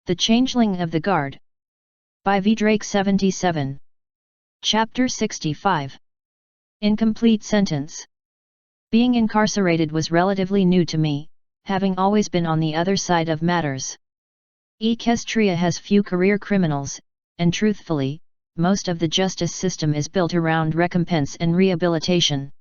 The Changeling of the Guard. By V. Drake 77. Chapter 65. Incomplete sentence. Being incarcerated was relatively new to me, having always been on the other side of matters. Equestria has few career criminals, and truthfully, most of the justice system is built around recompense and rehabilitation.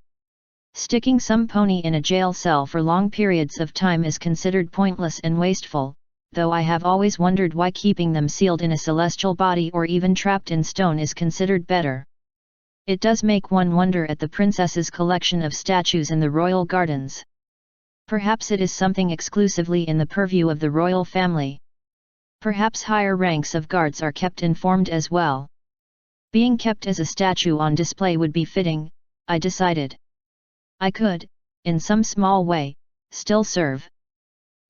Sticking some pony in a jail cell for long periods of time is considered pointless and wasteful, though I have always wondered why keeping them sealed in a celestial body or even trapped in stone is considered better. It does make one wonder at the princess's collection of statues in the royal gardens. Perhaps it is something exclusively in the purview of the royal family. Perhaps higher ranks of guards are kept informed as well. Being kept as a statue on display would be fitting, I decided. I could, in some small way, still serve.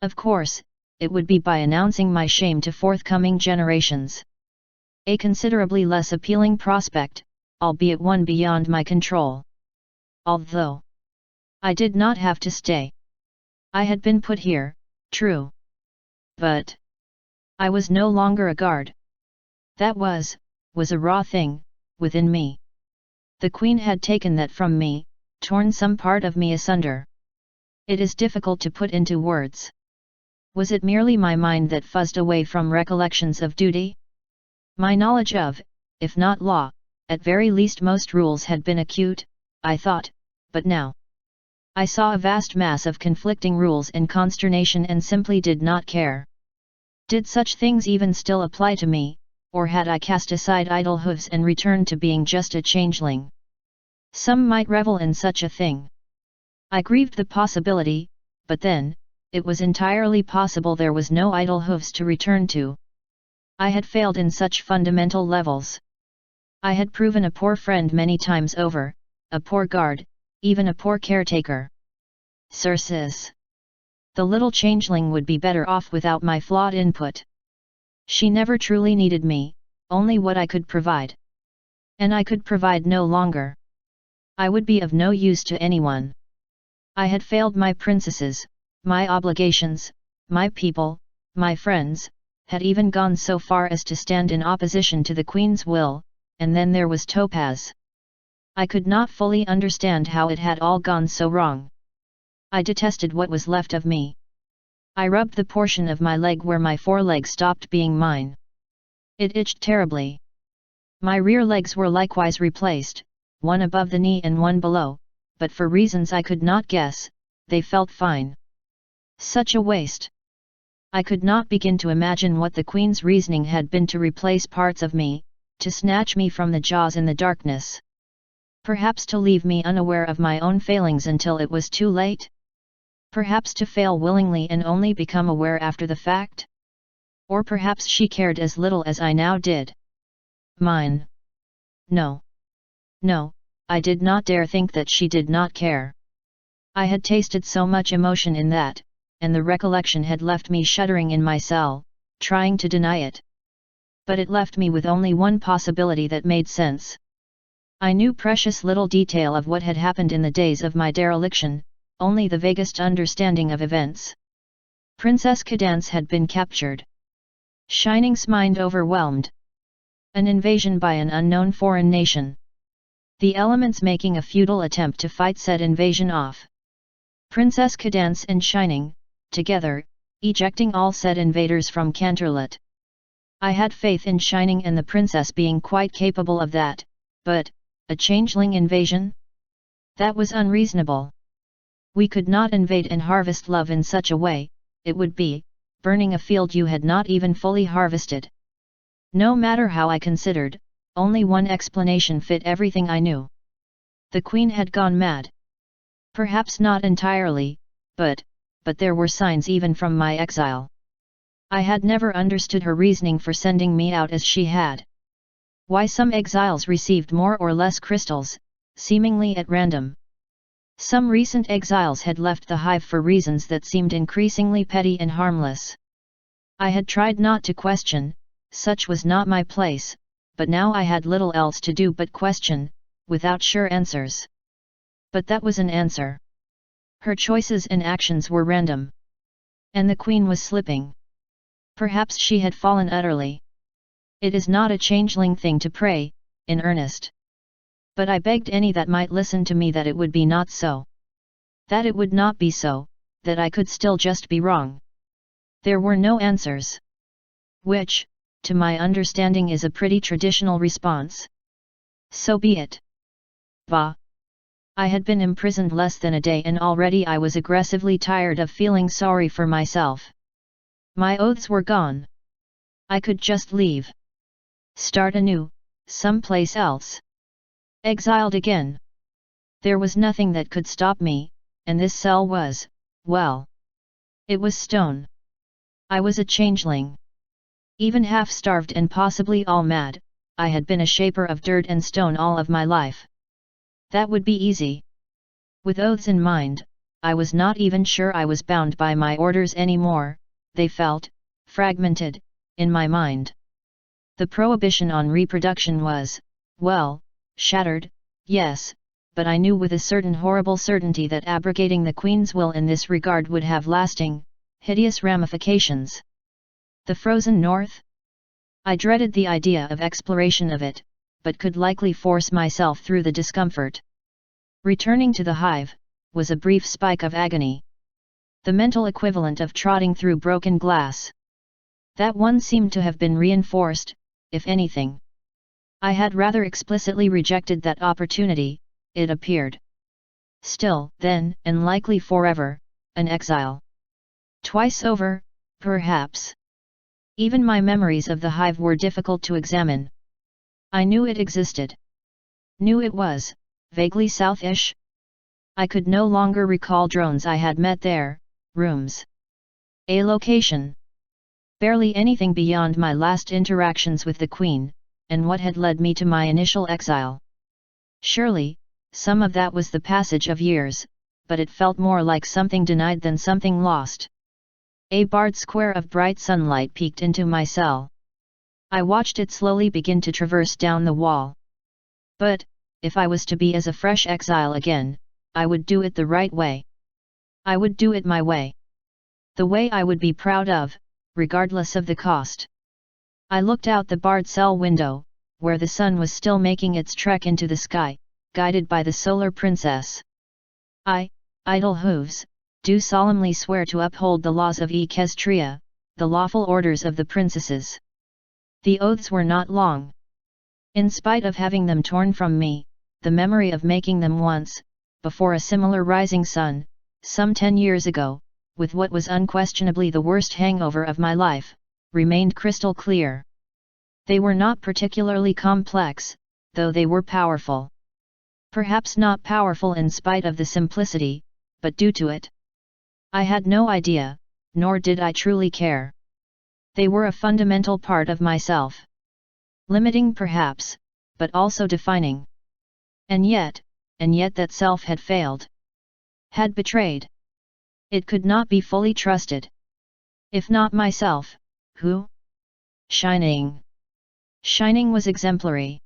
Of course, it would be by announcing my shame to forthcoming generations. A considerably less appealing prospect, albeit one beyond my control. Although I did not have to stay. I had been put here, true. But I was no longer a guard. That was a raw thing, within me. The Queen had taken that from me, torn some part of me asunder. It is difficult to put into words. Was it merely my mind that fuzzed away from recollections of duty? My knowledge of, if not law, at very least most rules had been acute, I thought, but now I saw a vast mass of conflicting rules in consternation and simply did not care. Did such things even still apply to me, or had I cast aside idle hooves and returned to being just a changeling? Some might revel in such a thing. I grieved the possibility, but then, it was entirely possible there was no idle hooves to return to. I had failed in such fundamental levels. I had proven a poor friend many times over, a poor guard, even a poor caretaker. Circes. The little changeling would be better off without my flawed input. She never truly needed me, only what I could provide. And I could provide no longer. I would be of no use to anyone. I had failed my princesses, my obligations, my people, my friends, had even gone so far as to stand in opposition to the Queen's will, and then there was Topaz. I could not fully understand how it had all gone so wrong. I detested what was left of me. I rubbed the portion of my leg where my foreleg stopped being mine. It itched terribly. My rear legs were likewise replaced, one above the knee and one below, but for reasons I could not guess, they felt fine. Such a waste! I could not begin to imagine what the Queen's reasoning had been to replace parts of me, to snatch me from the jaws in the darkness. Perhaps to leave me unaware of my own failings until it was too late? Perhaps to fail willingly and only become aware after the fact? Or perhaps she cared as little as I now did. Mine. No. No, I did not dare think that she did not care. I had tasted so much emotion in that, and the recollection had left me shuddering in my cell, trying to deny it. But it left me with only one possibility that made sense. I knew precious little detail of what had happened in the days of my dereliction, only the vaguest understanding of events. Princess Cadance had been captured. Shining's mind overwhelmed. An invasion by an unknown foreign nation. The elements making a futile attempt to fight said invasion off. Princess Cadance and Shining, together, ejecting all said invaders from Canterlot. I had faith in Shining and the princess being quite capable of that, but a changeling invasion? That was unreasonable. We could not invade and harvest love in such a way, it would be burning a field you had not even fully harvested. No matter how I considered, only one explanation fit everything I knew. The Queen had gone mad. Perhaps not entirely, but there were signs even from my exile. I had never understood her reasoning for sending me out as she had. Why some exiles received more or less crystals, seemingly at random. Some recent exiles had left the hive for reasons that seemed increasingly petty and harmless. I had tried not to question, such was not my place, but now I had little else to do but question, without sure answers. But that was an answer. Her choices and actions were random. And the Queen was slipping. Perhaps she had fallen utterly. It is not a changeling thing to pray, in earnest. But I begged any that might listen to me that it would be not so. That it would not be so, that I could still just be wrong. There were no answers. Which, to my understanding, is a pretty traditional response. So be it. Bah! I had been imprisoned less than a day and already I was aggressively tired of feeling sorry for myself. My oaths were gone. I could just leave. Start anew, someplace else. Exiled again. There was nothing that could stop me, and this cell was, well. It was stone. I was a changeling. Even half-starved and possibly all mad, I had been a shaper of dirt and stone all of my life. That would be easy. With oaths in mind, I was not even sure I was bound by my orders anymore, they felt, fragmented, in my mind. The prohibition on reproduction was, well, shattered, yes, but I knew with a certain horrible certainty that abrogating the Queen's will in this regard would have lasting, hideous ramifications. The frozen north? I dreaded the idea of exploration of it, but could likely force myself through the discomfort. Returning to the hive, was a brief spike of agony. The mental equivalent of trotting through broken glass. That one seemed to have been reinforced, if anything. I had rather explicitly rejected that opportunity, it appeared. Still, then, and likely forever, an exile. Twice over, perhaps. Even my memories of the hive were difficult to examine. I knew it existed. Knew it was, vaguely south-ish. I could no longer recall drones I had met there, rooms. A location. Barely anything beyond my last interactions with the Queen, and what had led me to my initial exile. Surely, some of that was the passage of years, but it felt more like something denied than something lost. A barred square of bright sunlight peeked into my cell. I watched it slowly begin to traverse down the wall. But, if I was to be as a fresh exile again, I would do it the right way. I would do it my way. The way I would be proud of, regardless of the cost. I looked out the barred cell window, where the sun was still making its trek into the sky, guided by the solar princess. I, idle hooves, do solemnly swear to uphold the laws of Equestria, the lawful orders of the princesses. The oaths were not long. In spite of having them torn from me, the memory of making them once, before a similar rising sun, some 10 years ago, with what was unquestionably the worst hangover of my life, remained crystal clear. They were not particularly complex, though they were powerful. Perhaps not powerful in spite of the simplicity, but due to it. I had no idea, nor did I truly care. They were a fundamental part of myself. Limiting perhaps, but also defining. And yet that self had failed. Had betrayed. It could not be fully trusted. If not myself, who? Shining. Shining was exemplary.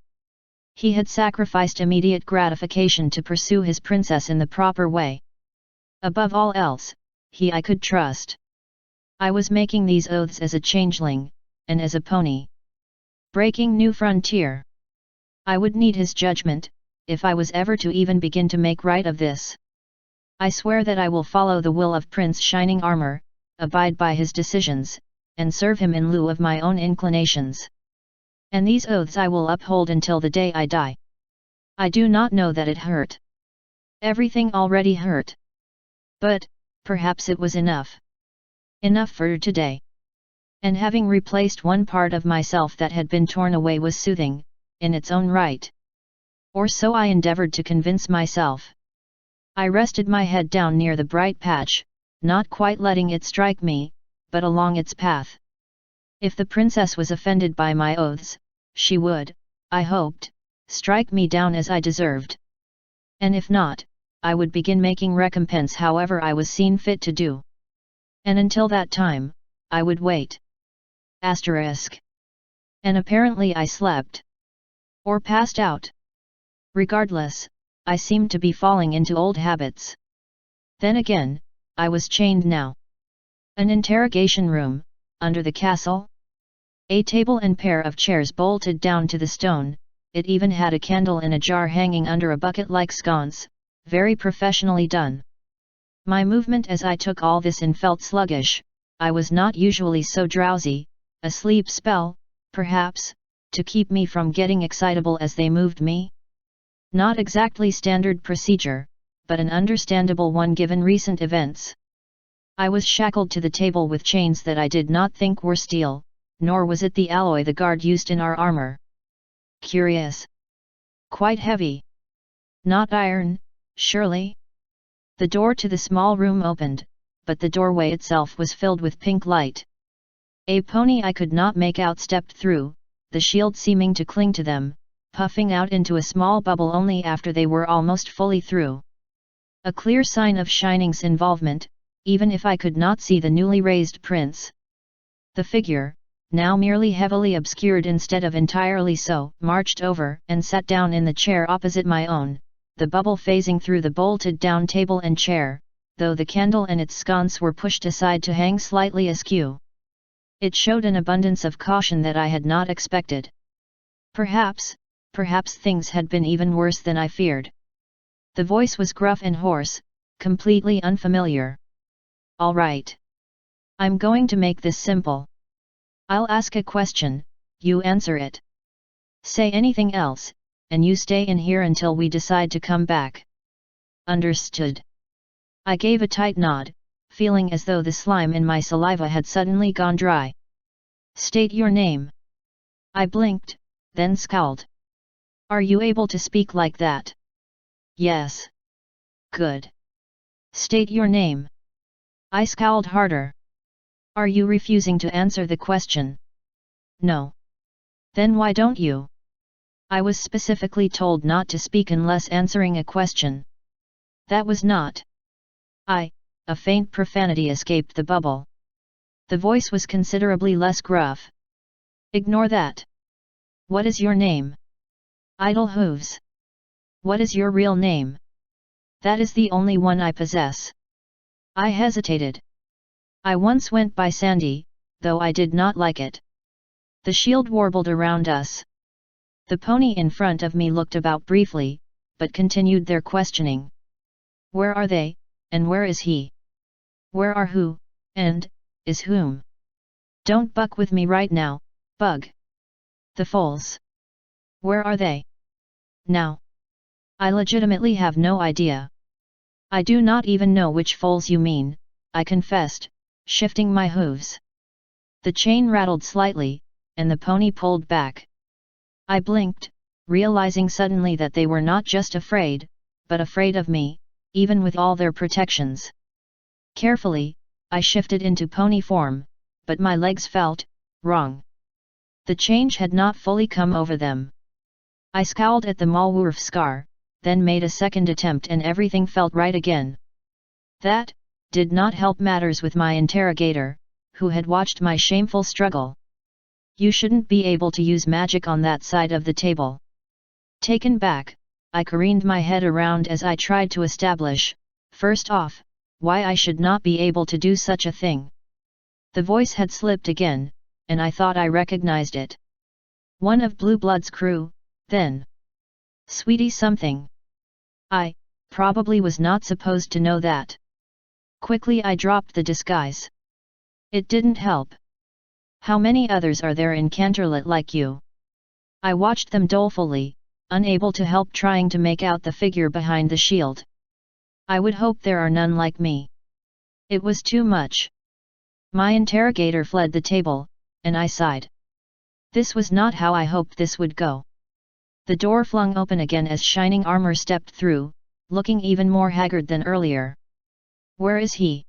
He had sacrificed immediate gratification to pursue his princess in the proper way. Above all else, he I could trust. I was making these oaths as a changeling, and as a pony. Breaking new frontier. I would need his judgment, if I was ever to even begin to make right of this. I swear that I will follow the will of Prince Shining Armor, abide by his decisions, and serve him in lieu of my own inclinations. And these oaths I will uphold until the day I die. I do not know that it hurt. Everything already hurt. But, perhaps it was enough. Enough for today. And having replaced one part of myself that had been torn away was soothing, in its own right. Or so I endeavored to convince myself. I rested my head down near the bright patch, not quite letting it strike me, but along its path. If the princess was offended by my oaths, she would, I hoped, strike me down as I deserved. And if not, I would begin making recompense however I was seen fit to do. And until that time, I would wait. Asterisk. And apparently I slept. Or passed out. Regardless, I seemed to be falling into old habits. Then again, I was chained now. An interrogation room, under the castle? A table and pair of chairs bolted down to the stone, it even had a candle in a jar hanging under a bucket like sconce, very professionally done. My movement as I took all this in felt sluggish. I was not usually so drowsy, a sleep spell, perhaps, to keep me from getting excitable as they moved me? Not exactly standard procedure, but an understandable one given recent events. I was shackled to the table with chains that I did not think were steel, nor was it the alloy the guard used in our armor. Curious. Quite heavy. Not iron, surely? The door to the small room opened, but the doorway itself was filled with pink light. A pony I could not make out stepped through, the shield seeming to cling to them, puffing out into a small bubble only after they were almost fully through. A clear sign of Shining's involvement, even if I could not see the newly raised prince. The figure, now merely heavily obscured instead of entirely so, marched over and sat down in the chair opposite my own, the bubble phasing through the bolted-down table and chair, though the candle and its sconce were pushed aside to hang slightly askew. It showed an abundance of caution that I had not expected. Perhaps things had been even worse than I feared. The voice was gruff and hoarse, completely unfamiliar. All right. I'm going to make this simple. I'll ask a question, you answer it. Say anything else, and you stay in here until we decide to come back. Understood. I gave a tight nod, feeling as though the slime in my saliva had suddenly gone dry. State your name. I blinked, then scowled. Are you able to speak like that? Yes. Good. State your name. I scowled harder. Are you refusing to answer the question? No. Then why don't you? I was specifically told not to speak unless answering a question. That was not. A faint profanity escaped the bubble. The voice was considerably less gruff. Ignore that. What is your name? Idle hooves. What is your real name? That is the only one I possess. I hesitated. I once went by Sandy, though I did not like it. The shield warbled around us. The pony in front of me looked about briefly, but continued their questioning. Where are they, and where is he? Where are who, and, is whom? Don't buck with me right now, bug. The foals. Where are they? Now. I legitimately have no idea. I do not even know which foals you mean, I confessed, shifting my hooves. The chain rattled slightly, and the pony pulled back. I blinked, realizing suddenly that they were not just afraid, but afraid of me, even with all their protections. Carefully, I shifted into pony form, but my legs felt wrong. The change had not fully come over them. I scowled at the Malwurf scar, then made a second attempt and everything felt right again. That did not help matters with my interrogator, who had watched my shameful struggle. You shouldn't be able to use magic on that side of the table. Taken back, I careened my head around as I tried to establish, first off, why I should not be able to do such a thing. The voice had slipped again, and I thought I recognized it. One of Blue Blood's crew, then. Sweetie something. I probably was not supposed to know that. Quickly I dropped the disguise. It didn't help. How many others are there in Canterlot like you? I watched them dolefully, unable to help trying to make out the figure behind the shield. I would hope there are none like me. It was too much. My interrogator fled the table, and I sighed. This was not how I hoped this would go. The door flung open again as Shining Armor stepped through, looking even more haggard than earlier. Where is he?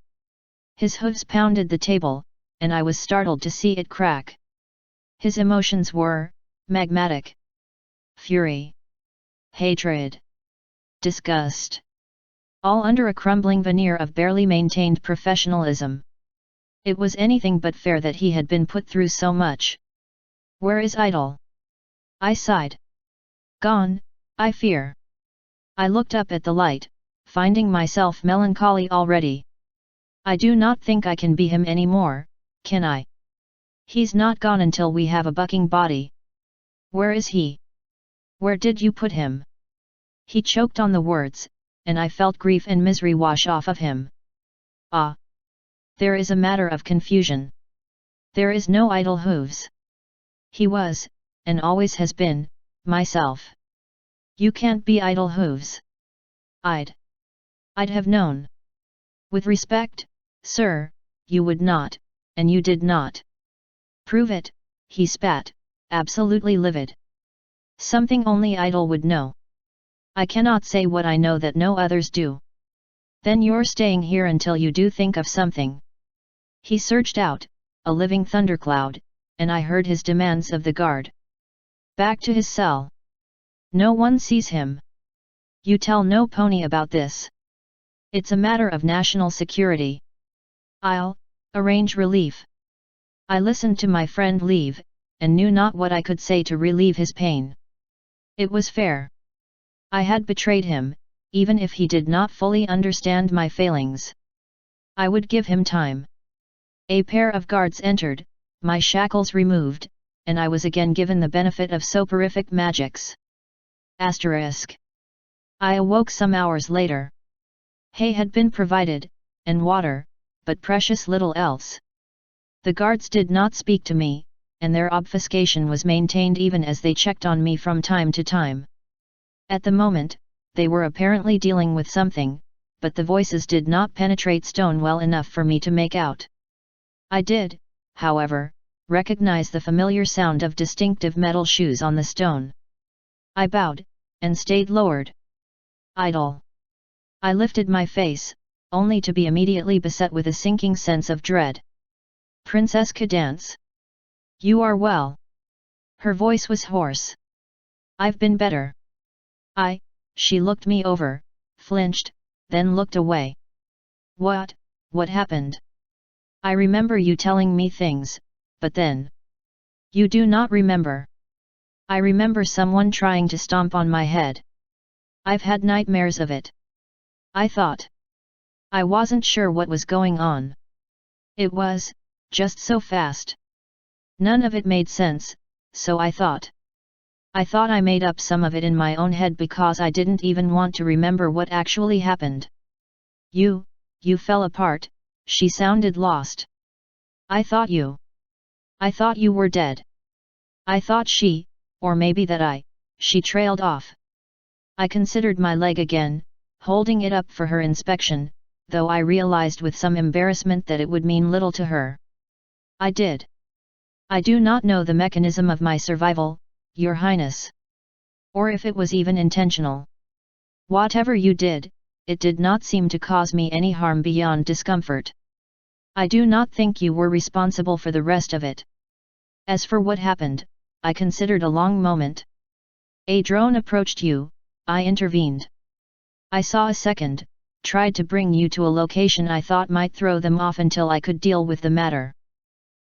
His hooves pounded the table, and I was startled to see it crack. His emotions were magmatic. Fury. Hatred. Disgust. All under a crumbling veneer of barely maintained professionalism. It was anything but fair that he had been put through so much. Where is Idle? I sighed. Gone, I fear. I looked up at the light, finding myself melancholy already. I do not think I can be him anymore, can I? He's not gone until we have a bucking body. Where is he? Where did you put him? He choked on the words, and I felt grief and misery wash off of him. Ah! There is a matter of confusion. There is no idle hooves. He was, and always has been, myself. You can't be idle hooves. I'd have known. With respect, sir, you would not, and you did not. Prove it, he spat, absolutely livid. Something only idle would know. I cannot say what I know that no others do. Then you're staying here until you do think of something. He surged out, a living thundercloud, and I heard his demands of the guard. Back to his cell. No one sees him. You tell no pony about this. It's a matter of national security. I'll arrange relief. I listened to my friend leave, and knew not what I could say to relieve his pain. It was fair. I had betrayed him, even if he did not fully understand my failings. I would give him time. A pair of guards entered, my shackles removed, and I was again given the benefit of soporific magics. Asterisk. I awoke some hours later. Hay had been provided, and water, but precious little else. The guards did not speak to me, and their obfuscation was maintained even as they checked on me from time to time. At the moment, they were apparently dealing with something, but the voices did not penetrate stone well enough for me to make out. I did, however, recognize the familiar sound of distinctive metal shoes on the stone. I bowed, and stayed lowered. Idle. I lifted my face, only to be immediately beset with a sinking sense of dread. Princess Cadance. You are well. Her voice was hoarse. I've been better. She looked me over, flinched, then looked away. What happened? I remember you telling me things, but then. You do not remember. I remember someone trying to stomp on my head. I've had nightmares of it. I thought. I wasn't sure what was going on. It was, just so fast. None of it made sense, so I thought. I made up some of it in my own head because I didn't even want to remember what actually happened. You fell apart, she sounded lost. I thought you were dead. I thought or maybe that she trailed off. I considered my leg again, holding it up for her inspection, though I realized with some embarrassment that it would mean little to her. I did. I do not know the mechanism of my survival, Your Highness. Or if it was even intentional. Whatever you did, it did not seem to cause me any harm beyond discomfort. I do not think you were responsible for the rest of it. As for what happened, I considered a long moment. A drone approached you, I intervened. I saw a second, tried to bring you to a location I thought might throw them off until I could deal with the matter.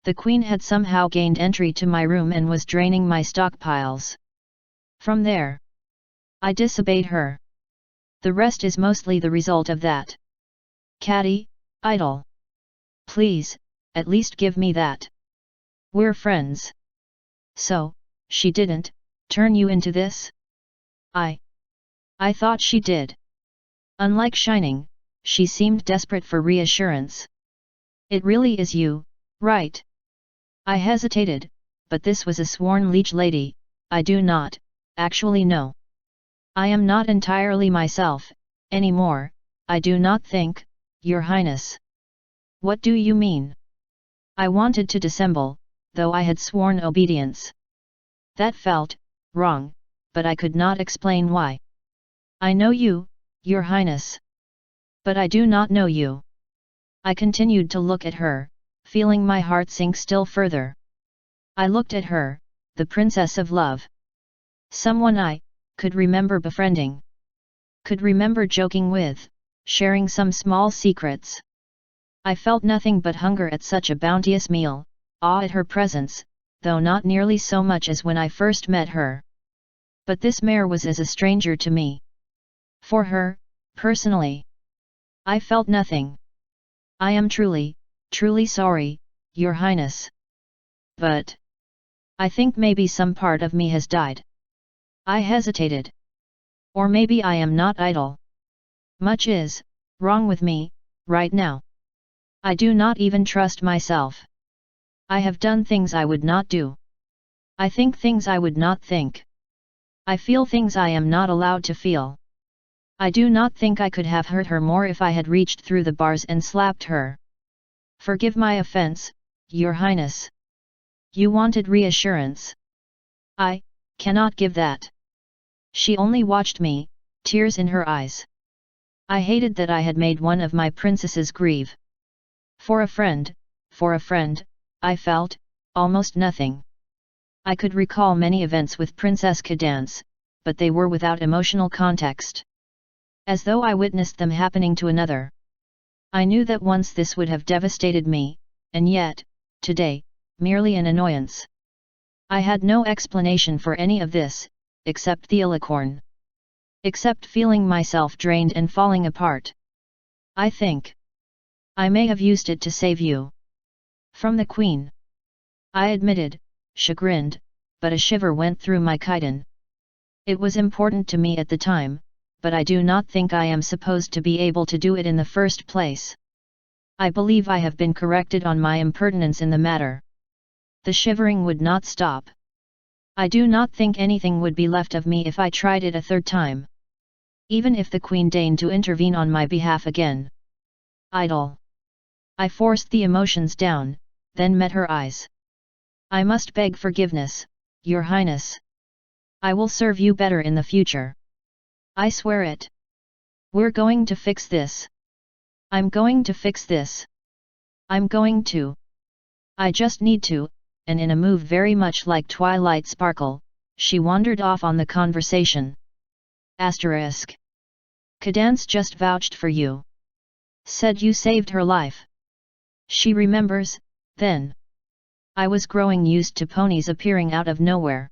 The Queen had somehow gained entry to my room and was draining my stockpiles. From there, I disobeyed her. The rest is mostly the result of that. Catty, idle. Please, at least give me that. We're friends. So, she didn't turn you into this? I thought she did. Unlike Shining, she seemed desperate for reassurance. It really is you, right? I hesitated, but this was a sworn liege lady. I do not actually know. I am not entirely myself anymore, I do not think, Your Highness. What do you mean? I wanted to dissemble, though I had sworn obedience. That felt wrong, but I could not explain why. I know you, Your Highness. But I do not know you. I continued to look at her, feeling my heart sink still further. I looked at her, the Princess of Love. Someone I could remember befriending. Could remember joking with, sharing some small secrets. I felt nothing but hunger at such a bounteous meal, awe at her presence, though not nearly so much as when I first met her. But this mare was as a stranger to me. For her, personally, I felt nothing. I am truly sorry, Your Highness. but I think maybe some part of me has died. I hesitated. Or maybe I am not idle. Much is wrong with me, right now. I do not even trust myself. I have done things I would not do. I think things I would not think. I feel things I am not allowed to feel. I do not think I could have hurt her more if I had reached through the bars and slapped her. Forgive my offense, Your Highness. You wanted reassurance. I cannot give that. She only watched me, tears in her eyes. I hated that I had made one of my princesses grieve. For a friend, I felt almost nothing. I could recall many events with Princess Cadance, but they were without emotional context. As though I witnessed them happening to another. I knew that once this would have devastated me, and yet, today, merely an annoyance. I had no explanation for any of this, except the alicorn. Except feeling myself drained and falling apart. I think I may have used it to save you. From the Queen. I admitted, chagrined, but a shiver went through my chitin. It was important to me at the time, but I do not think I am supposed to be able to do it in the first place. I believe I have been corrected on my impertinence in the matter. The shivering would not stop. I do not think anything would be left of me if I tried it a third time. Even if the Queen deigned to intervene on my behalf again. Idle. I forced the emotions down, then met her eyes. I must beg forgiveness, Your Highness. I will serve you better in the future. I swear it. We're going to fix this. I'm going to fix this. I'm going to. I just need to, and in a move very much like Twilight Sparkle, she wandered off on the conversation. Asterisk. Cadance just vouched for you. Said you saved her life. She remembers, then. I was growing used to ponies appearing out of nowhere.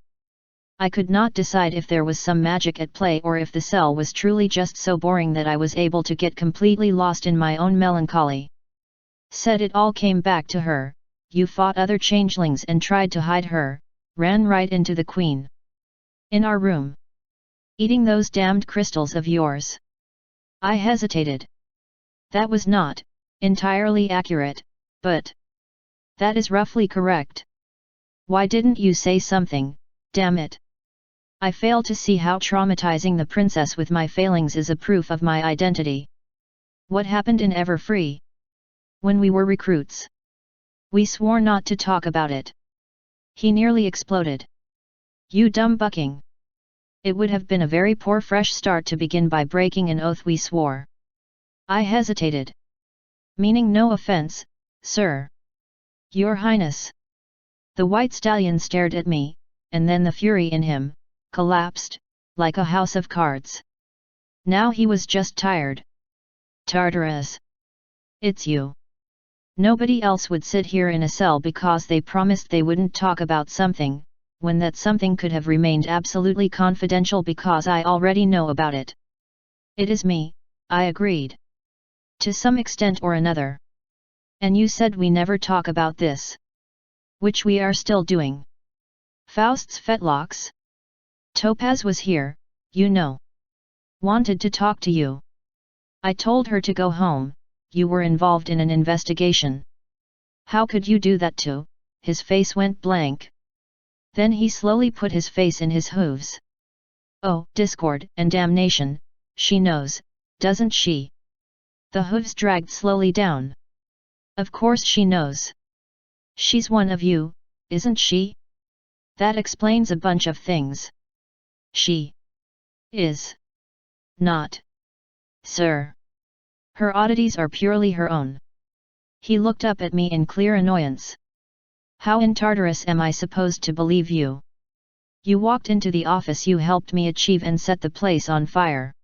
I could not decide if there was some magic at play or if the cell was truly just so boring that I was able to get completely lost in my own melancholy. Said it all came back to her, you fought other changelings and tried to hide her, ran right into the Queen. In our room. Eating those damned crystals of yours. I hesitated. That was not entirely accurate, but that is roughly correct. Why didn't you say something, damn it? I fail to see how traumatizing the princess with my failings is a proof of my identity. What happened in Everfree? When we were recruits. We swore not to talk about it. He nearly exploded. You dumb bucking. It would have been a very poor fresh start to begin by breaking an oath we swore. I hesitated. Meaning no offense, sir. Your Highness. The white stallion stared at me, and then the fury in him collapsed, like a house of cards. Now he was just tired. Tartarus. It's you. Nobody else would sit here in a cell because they promised they wouldn't talk about something, when that something could have remained absolutely confidential because I already know about it. It is me, I agreed. To some extent or another. And you said we never talk about this. Which we are still doing. Faust's fetlocks. Topaz was here, you know. Wanted to talk to you. I told her to go home, you were involved in an investigation. How could you do that too? His face went blank. Then he slowly put his face in his hooves. Oh, discord and damnation, she knows, doesn't she? The hooves dragged slowly down. Of course she knows. She's one of you, isn't she? That explains a bunch of things. She is not, sir. Her oddities are purely her own. He looked up at me in clear annoyance. How in Tartarus am I supposed to believe you? You walked into the office you helped me achieve and set the place on fire.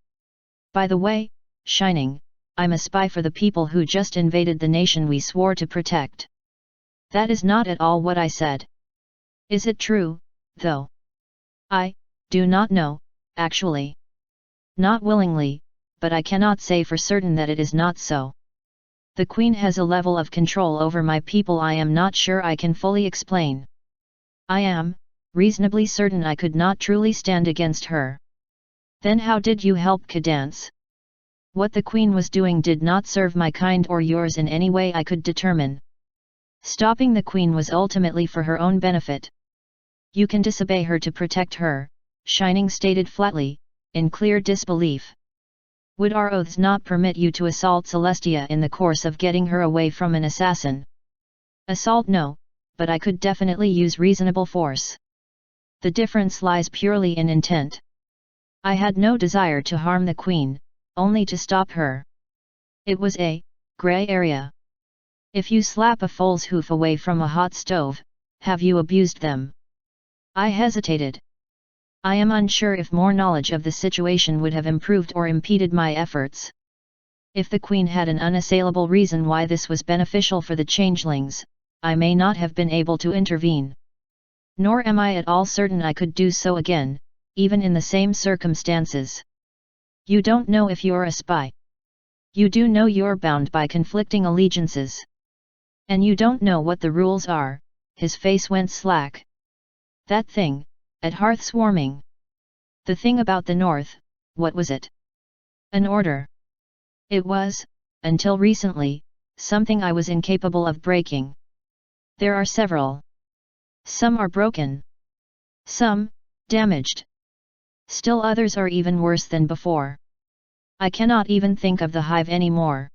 By the way, Shining, I'm a spy for the people who just invaded the nation we swore to protect. That is not at all what I said. Is it true, though? I do not know, actually. Not willingly, but I cannot say for certain that it is not so. The Queen has a level of control over my people I am not sure I can fully explain. I am reasonably certain I could not truly stand against her. Then how did you help Cadance? What the Queen was doing did not serve my kind or yours in any way I could determine. Stopping the Queen was ultimately for her own benefit. You can disobey her to protect her, Shining stated flatly, in clear disbelief. Would our oaths not permit you to assault Celestia in the course of getting her away from an assassin? Assault no, but I could definitely use reasonable force. The difference lies purely in intent. I had no desire to harm the Queen, only to stop her. It was a gray area. If you slap a foal's hoof away from a hot stove, have you abused them? I hesitated. I am unsure if more knowledge of the situation would have improved or impeded my efforts. If the Queen had an unassailable reason why this was beneficial for the changelings, I may not have been able to intervene. Nor am I at all certain I could do so again, even in the same circumstances. You don't know if you're a spy. You do know you're bound by conflicting allegiances. And you don't know what the rules are. His face went slack. That thing, at hearths warming. The thing about the North, what was it? An order. It was, until recently, something I was incapable of breaking. There are several. Some are broken. Some, damaged. Still others are even worse than before. I cannot even think of the hive anymore.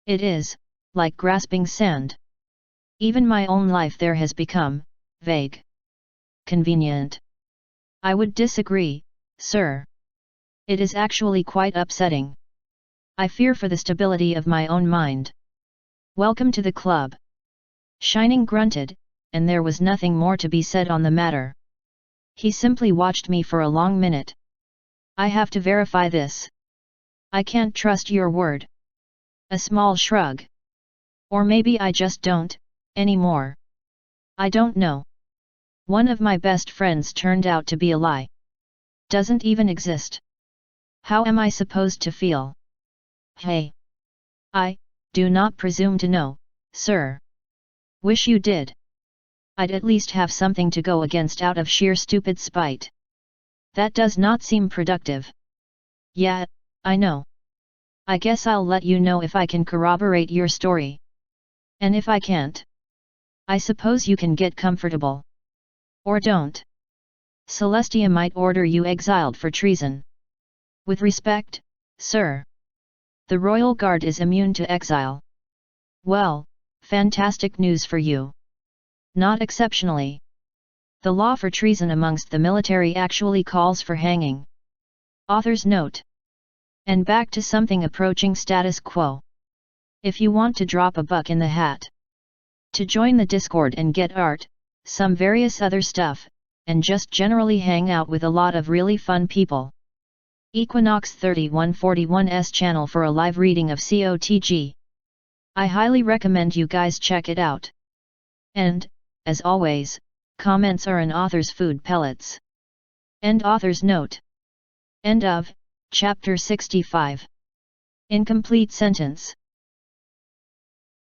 It is, like grasping sand. Even my own life there has become, vague. Convenient. I would disagree, sir. It is actually quite upsetting. I fear for the stability of my own mind. Welcome to the club. Shining grunted, and there was nothing more to be said on the matter. He simply watched me for a long minute. I have to verify this. I can't trust your word. A small shrug. Or maybe I just don't, anymore. I don't know. One of my best friends turned out to be a lie. Doesn't even exist. How am I supposed to feel? Hey. I do not presume to know, sir. Wish you did. I'd at least have something to go against out of sheer stupid spite. That does not seem productive. Yeah, I know. I guess I'll let you know if I can corroborate your story. And if I can't, I suppose you can get comfortable. Or don't. Celestia might order you exiled for treason. With respect, sir. The Royal Guard is immune to exile. Well, fantastic news for you. Not exceptionally. The law for treason amongst the military actually calls for hanging. Author's note. And back to something approaching status quo. If you want to drop a buck in the hat, to join the Discord and get art, some various other stuff, and just generally hang out with a lot of really fun people. Equinox 3141's channel for a live reading of COTG. I highly recommend you guys check it out. And, as always, comments are an author's food pellets. End author's note. End of Chapter 65. Incomplete sentence.